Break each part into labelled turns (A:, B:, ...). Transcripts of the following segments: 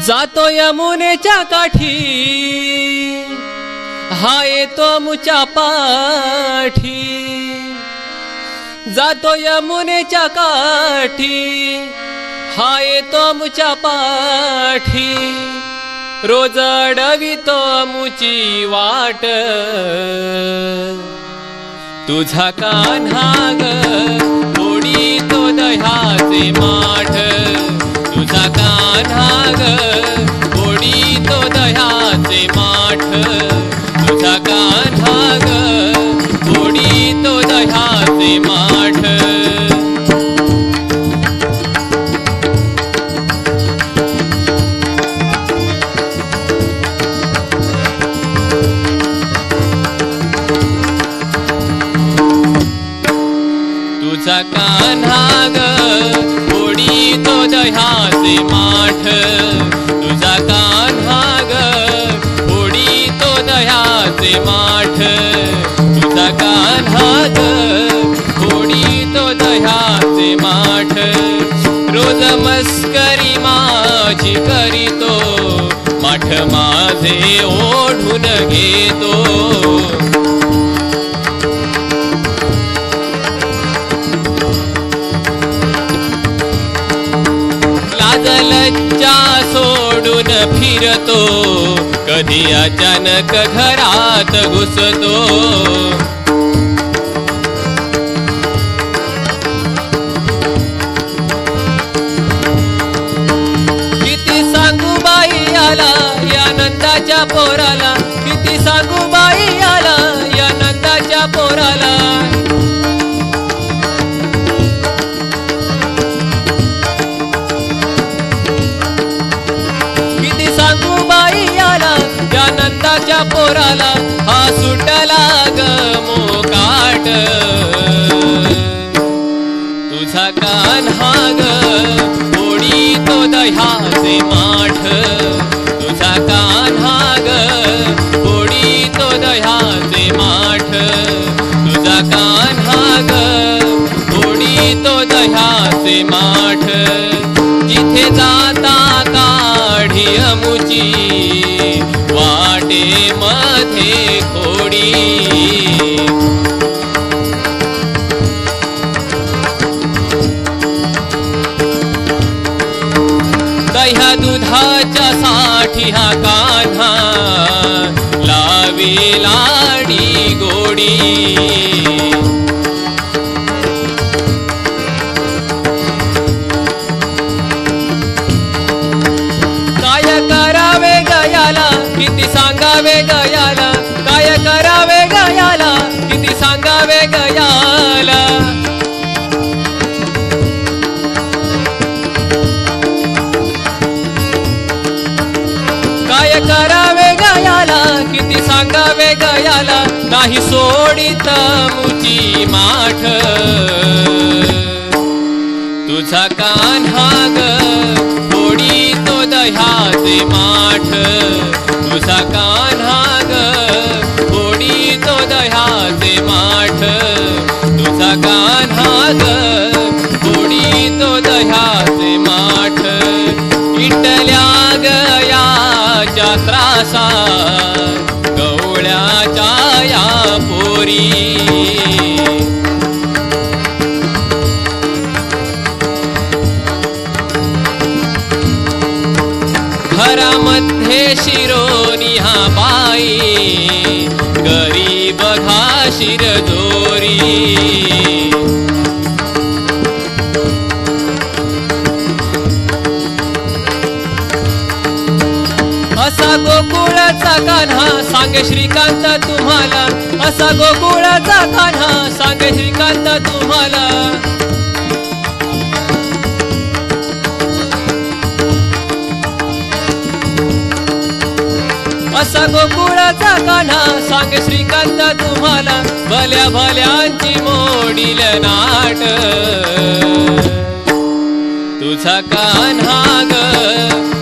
A: जातो यमुनेच्या काठी, हा येतो मुच्या पाठी. जातो यमुनेच्या काठी, हा येतो मुच्या पाठी. रोज अडवितो मुची वाट, तुझा कान्हा ग ओढीतो दह्याचे माठ. तुझा कान्हा ग ओढीतो दह्याचे माठ. तुझा कान्हा ग ओढीतो दह्याचे माठ. तुझा कान्हा ग ओढीतो दह्याचे माठ. तुझा कान्हा ग ओढीतो दह्याचे माठ. तुझा कान्हा ग ओढीतो दह्याचे माठ. रोज मस्करी माझी करीतो, माठ माझे ओढून घेतो. लज्जा सोडून फिरतो, कधी अचानक घरात घुसतो. किती सांगू बाई आला या नंदाच्या पोराला. किती सांगू बाई आला या नंदाच्या पोराला. या नंदाच्या पोराला, हा सुटला ग मोकाट. तुझा कान्हा ग ओढीतो दह्याचे माठ. तुझा कान्हा ग ओढीतो दह्याचे माठ. तुझा कान्हा ग ओढीतो दह्याचे माठ. जिथे जाता काढी मुची, वाटे मध्ये खोडी. दह्या दुधाच्या साठी हा कान्हा लावी लाडी गोडी. किती सांगावे गयाला, काय करावे गयाला. किती सांगावे गयाला. काय करावे गयाला, किती सांगावे गयाला. नाही सोडित मुची माठ. तुझा कान्हा ग ओढीतो दह्याचे माठ. तुझा कान्हा ग ओढीतो दह्याचे माठ. तुझा कान्हा ग ओढीतो दह्याचे माठ. इटल्या गयाच्या त्रासा, गवळ्याच्या या पोरी. घरामध्ये शिरोनी हा बाई, गरी बघा शिरजोरी. असा गोकुळाचा कान्हा सांगे श्रीकांत तुम्हाला. असा गोकुळाचा कान्हा सांगे श्रीकांत तुम्हाला. असा गोकुळाचा कान्हा सांगे श्रीकांत तुम्हाला. भल्या भल्यांची मोडील नाट. तुझा कान्हा ग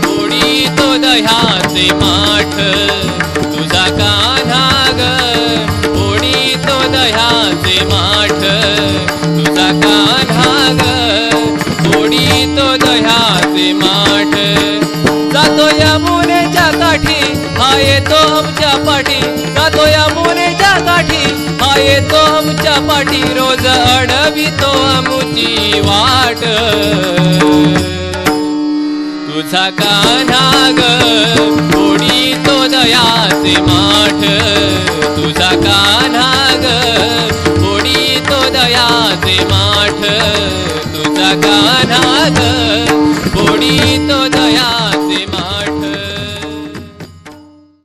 A: ओढीतो दह्याचे माठ. तुझा कान्हा ग ओढीतो दह्याचे माठ. तुझा कान्हा ग ओढीतो दह्याचे माठ. जातो यमुनेच्या काठी हा येतो आमच्या पाठी जातो यमुनेच्या काठी हा येतो आमच्या पाठी रोज अडवितो आमुची वाट तुझा कान्हा ग फोडितो दयाचे माठ तुझा कान्हा ग फोडितो दयाचे माठ तुझा कान्हा ग फोडितो